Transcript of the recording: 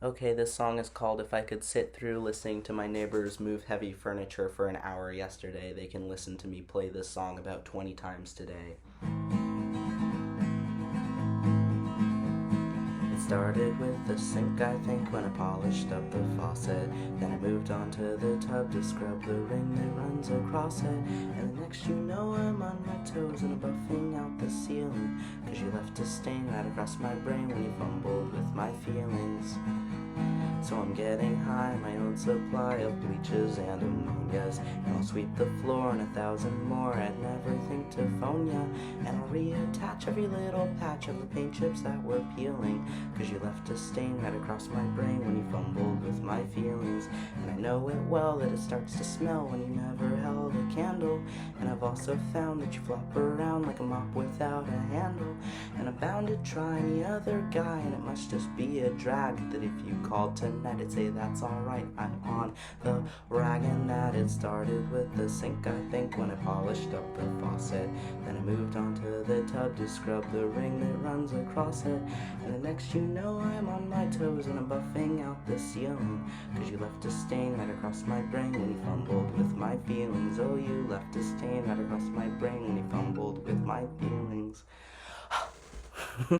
Okay, this song is called If I Could Sit Through Listening to My Neighbors Move Heavy Furniture for an Hour Yesterday. They can listen to me play this song about 20 times today. It started with the sink, I think, when I polished up the faucet. Then I moved on to the tub to scrub the ring that runs across it. And the next you know I'm on my toes and I'm buffing out the ceiling, 'cause you left a stain right across my brain when you fumbled with my feelings. So I'm getting high, my own supply of bleaches and ammonias, and I'll sweep the floor and 1,000 more. I'd never think to phone ya, and I'll reattach every little patch of the paint chips that were peeling, 'cause you left a stain right across my brain when you fumbled with my feelings. And I know it well that it starts to smell when you never held a candle, and I've also found that you flop around like a mop without a handle. And I'm bound to try any other guy, and it must just be a drag that if you called tonight I'd say that's alright, I'm on the rag. And that it started with the sink, I think, when I polished up the faucet. Then I moved on to the tub to scrub the ring that runs across it. And the next you know I'm on my toes and I'm buffing out the ceiling, 'cause you left a stain right across my brain when you fumbled with my feelings. Oh, you left a stain right across my brain when you fumbled with my feelings.